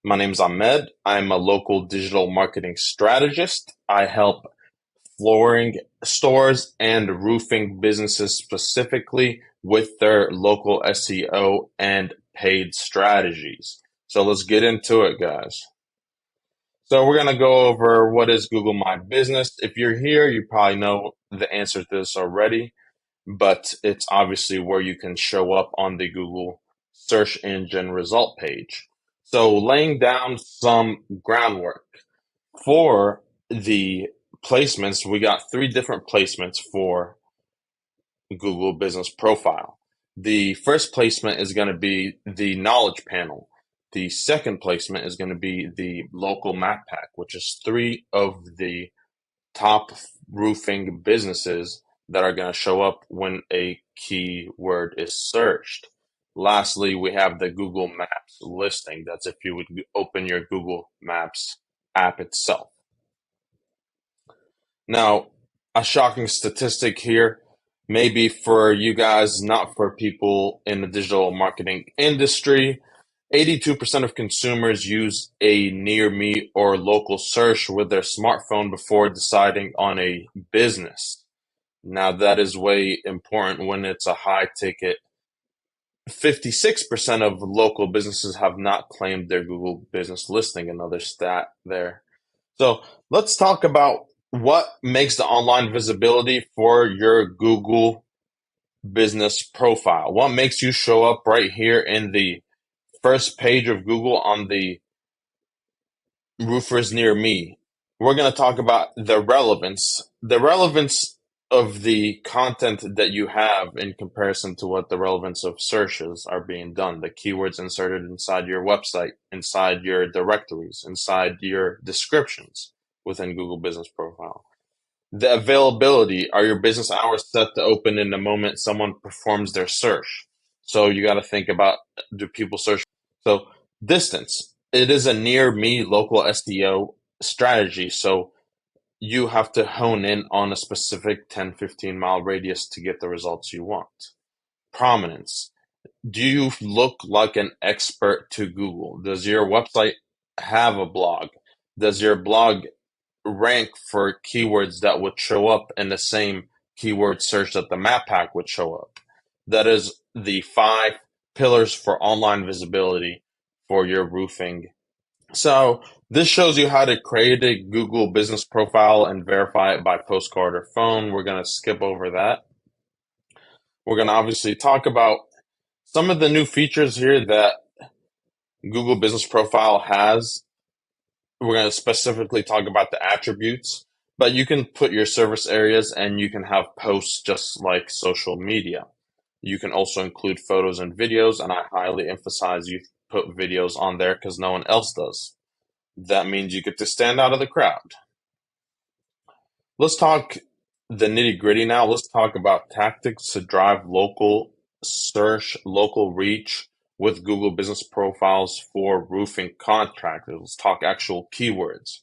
My name is Ahmed. I'm a local digital marketing strategist. I help flooring stores and roofing businesses specifically with their local SEO and paid strategies. So let's get into it, guys. So we're going to go over what is Google My Business. If you're here, you probably know the answer to this already, but it's obviously where you can show up on the Google search engine result page. So laying down some groundwork for the placements, we got three different placements for Google Business Profile. The first placement is going to be the knowledge panel. The second placement is going to be the local map pack, which is three of the top roofing businesses that are going to show up when a keyword is searched. Lastly, we have the Google Maps listing. That's if you would open your Google Maps app itself. Now, a shocking statistic here, maybe for you guys, not for people in the digital marketing industry. 82% of consumers use a near me or local search with their smartphone before deciding on a business. Now, that is way important when it's a high ticket. 56% of local businesses have not claimed their Google business listing, another stat there. So let's talk about what makes the online visibility for your Google business profile. What makes you show up right here in the first page of Google on the roofers near me? We're going to talk about the relevance. The relevance of the content that you have in comparison to what the relevance of searches are being done, the keywords inserted inside your website, inside your directories, inside your descriptions within Google Business Profile. The availability, are your business hours set to open in the moment someone performs their search? So you got to think about, do people search? So distance, it is a near me local SEO strategy. So you have to hone in on a specific 10, 15-mile radius to get the results you want. Prominence. Do you look like an expert to Google? Does your website have a blog? Does your blog rank for keywords that would show up in the same keyword search that the map pack would show up? That is the 5 pillars for online visibility for your roofing. So this shows you how to create a Google business profile and verify it by postcard or phone. We're going to skip over that. We're going to obviously talk about some of the new features here that Google Business Profile has. We're going to specifically talk about the attributes, but you can put your service areas and you can have posts just like social media. You can also include photos and videos, and I highly emphasize you put videos on there because no one else does. That means you get to stand out of the crowd. Let's talk the nitty gritty now. Let's talk about tactics to drive local search, local reach with Google Business Profiles for roofing contractors. Let's talk actual keywords.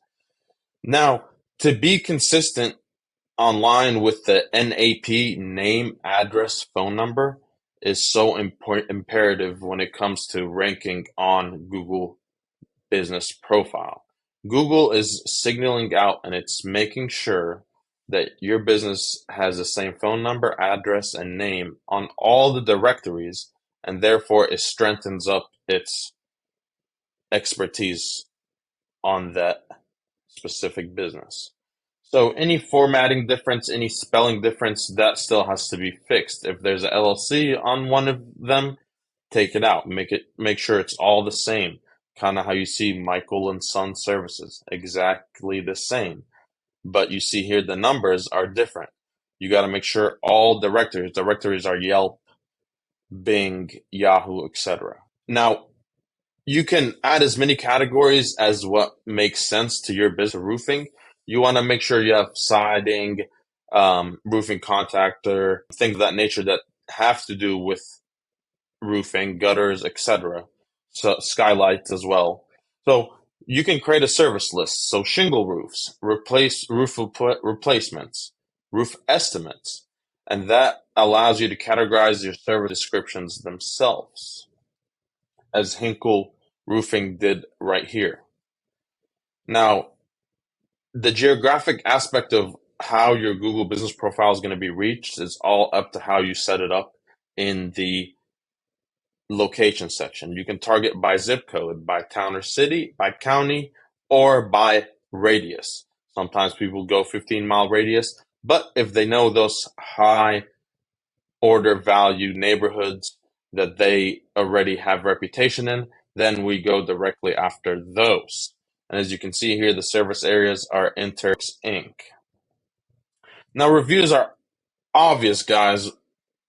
Now, to be consistent online with the NAP, name, address, phone number, is so imperative when it comes to ranking on Google Business Profile. Google is signaling out and it's making sure that your business has the same phone number, address, and name on all the directories, and therefore it strengthens up its expertise on that specific business. So any formatting difference, any spelling difference, that still has to be fixed. If there's a LLC on one of them, take it out. Make sure it's all the same. Kind of how you see Michael and Son Services, exactly the same. But you see here the numbers are different. You got to make sure all directories are Yelp, Bing, Yahoo, etc. Now, you can add as many categories as what makes sense to your business. Roofing, you want to make sure you have siding, roofing contractor, things of that nature that have to do with roofing, gutters, etc. So skylights as well. So you can create a service list. So shingle roofs, replacements, roof estimates, and that allows you to categorize your service descriptions themselves as Hinkle Roofing did right here. Now, the geographic aspect of how your Google business profile is going to be reached is all up to how you set it up in the location section. You can target by zip code, by town or city, by county, or by radius. Sometimes people go 15-mile radius, but if they know those high order value neighborhoods that they already have reputation in, then we go directly after those. And as you can see here, the service areas are Interx Inc. Now, reviews are obvious, guys.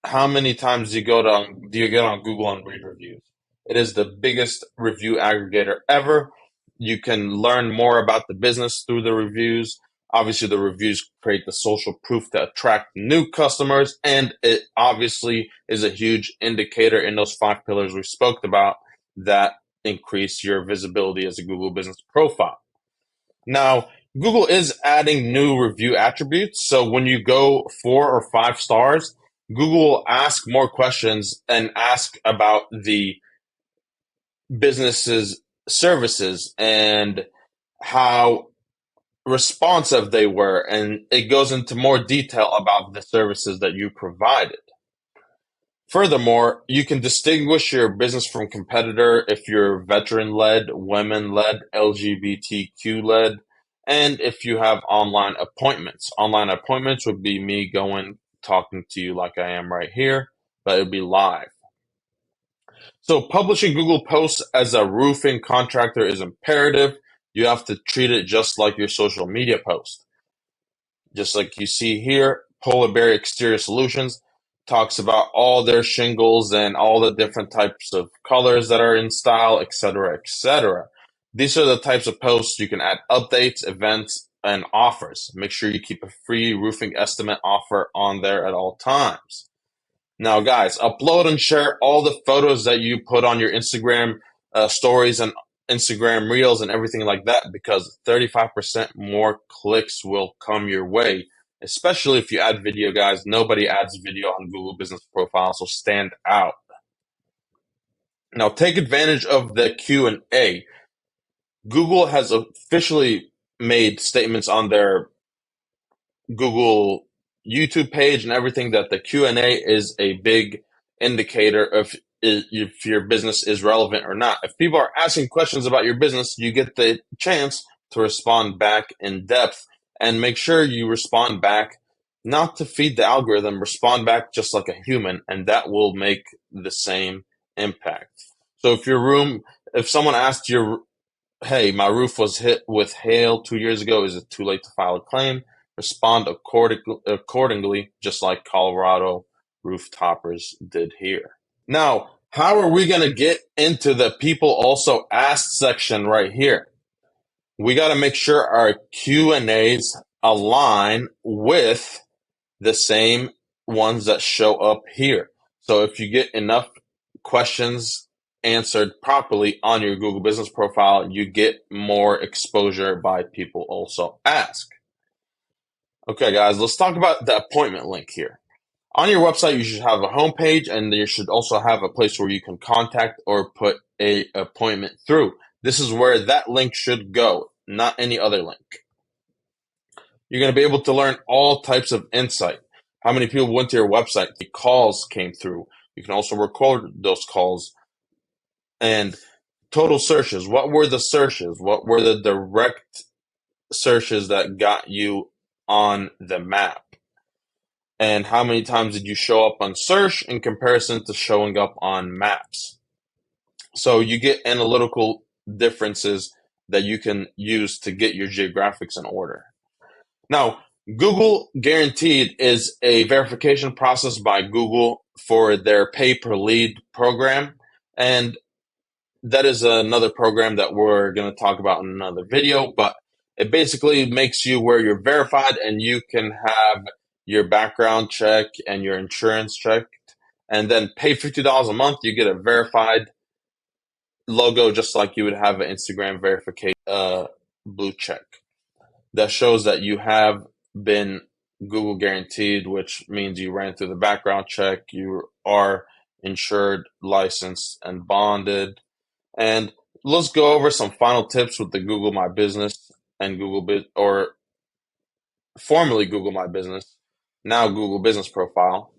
How many times do you get on Google and read reviews? It is the biggest review aggregator ever. You can learn more about the business through the reviews. Obviously, the reviews create the social proof to attract new customers, and it obviously is a huge indicator in those 5 pillars we spoke about that increase your visibility as a Google business profile. Now, Google is adding new review attributes. So when you go 4 or 5 stars, Google will ask more questions and ask about the business's services and how responsive they were. And it goes into more detail about the services that you provided. Furthermore, you can distinguish your business from competitor if you're veteran-led, women-led, LGBTQ-led, and if you have online appointments. Online appointments would be me going, talking to you like I am right here, but it would be live. So publishing Google posts as a roofing contractor is imperative. You have to treat it just like your social media post. Just like you see here, Polar Bear Exterior Solutions talks about all their shingles and all the different types of colors that are in style, etc., etc. These are the types of posts you can add updates, events, and offers. Make sure you keep a free roofing estimate offer on there at all times. Now, guys, upload and share all the photos that you put on your Instagram stories and Instagram Reels and everything like that, because 35% more clicks will come your way, especially if you add video, guys. Nobody adds video on Google Business Profile, so stand out. Now, take advantage of the Q&A. Google has officially made statements on their Google YouTube page and everything that the Q&A is a big indicator of if your business is relevant or not. If people are asking questions about your business, you get the chance to respond back in depth, and make sure you respond back not to feed the algorithm, respond back just like a human, and that will make the same impact. So if someone asked you, hey, my roof was hit with hail 2 years ago, is it too late to file a claim? Respond accordingly, just like Colorado roof toppers did here. Now, how are we going to get into the people also asked section right here? We got to make sure our Q&As align with the same ones that show up here. So if you get enough questions answered properly on your Google Business Profile, you get more exposure by people also ask. Okay, guys, let's talk about the appointment link here. On your website, you should have a homepage, and you should also have a place where you can contact or put an appointment through. This is where that link should go, not any other link. You're going to be able to learn all types of insight. How many people went to your website? The calls came through. You can also record those calls. And total searches. What were the searches? What were the direct searches that got you on the map? And how many times did you show up on search in comparison to showing up on maps? So you get analytical differences that you can use to get your geographics in order. Now, Google Guaranteed is a verification process by Google for their pay-per-lead program. And that is another program that we're going to talk about in another video, but it basically makes you where you're verified and you can have your background check and your insurance checked, and then pay $50 a month. You get a verified logo just like you would have an Instagram verification blue check that shows that you have been Google Guaranteed, which means you ran through the background check, you are insured, licensed, and bonded. And let's go over some final tips with the Google My Business and or formerly Google My Business, now Google Business Profile.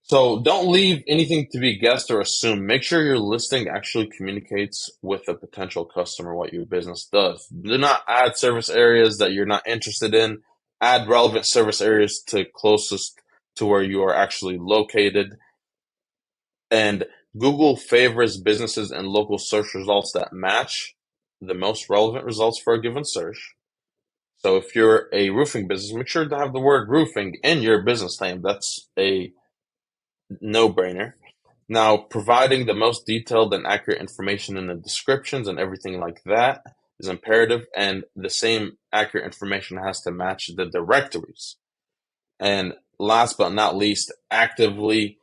So don't leave anything to be guessed or assumed. Make sure your listing actually communicates with the potential customer what your business does. Do not add service areas that you're not interested in. Add relevant service areas to closest to where you are actually located. And Google favors businesses and local search results that match the most relevant results for a given search. So if you're a roofing business, make sure to have the word roofing in your business name. That's a no-brainer. Now, providing the most detailed and accurate information in the descriptions and everything like that is imperative, and the same accurate information has to match the directories. And last but not least, actively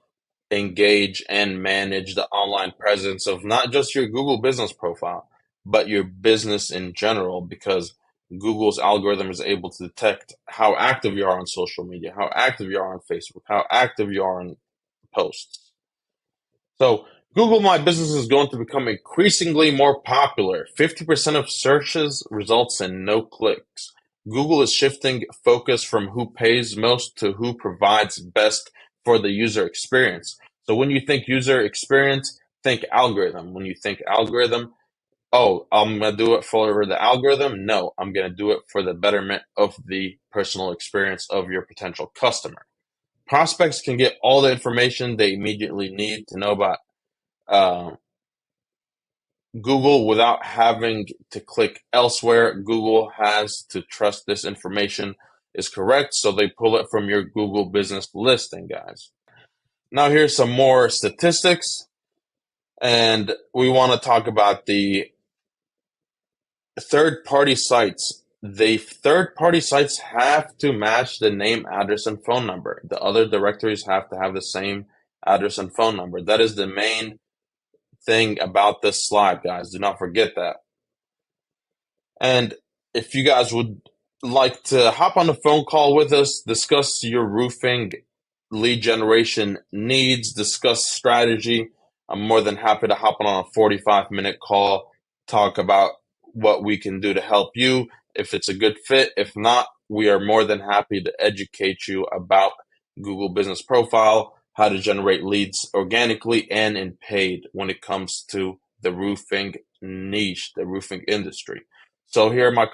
engage and manage the online presence of not just your Google business profile, but your business in general, because Google's algorithm is able to detect how active you are on social media, how active you are on Facebook, how active you are on posts. So Google My Business is going to become increasingly more popular. 50% of searches results in no clicks. Google is shifting focus from who pays most to who provides best for the user experience. So when you think user experience, think algorithm. When you think algorithm, oh, I'm going to do it for the algorithm. No, I'm going to do it for the betterment of the personal experience of your potential customer. Prospects can get all the information they immediately need to know about uh, Google without having to click elsewhere. Google has to trust this information is correct, so they pull it from your Google business listing, guys. Now, here's some more statistics, and we want to talk about the third-party sites. The third-party sites have to match the name, address, and phone number. The other directories have to have the same address and phone number. That is the main thing about this slide, guys. Do not forget that. And if you guys would like to hop on a phone call with us, discuss your roofing lead generation needs, discuss strategy, I'm more than happy to hop on a 45-minute call, talk about what we can do to help you, if it's a good fit. If not, we are more than happy to educate you about Google Business Profile, how to generate leads organically and in paid when it comes to the roofing niche, the roofing industry. So here are my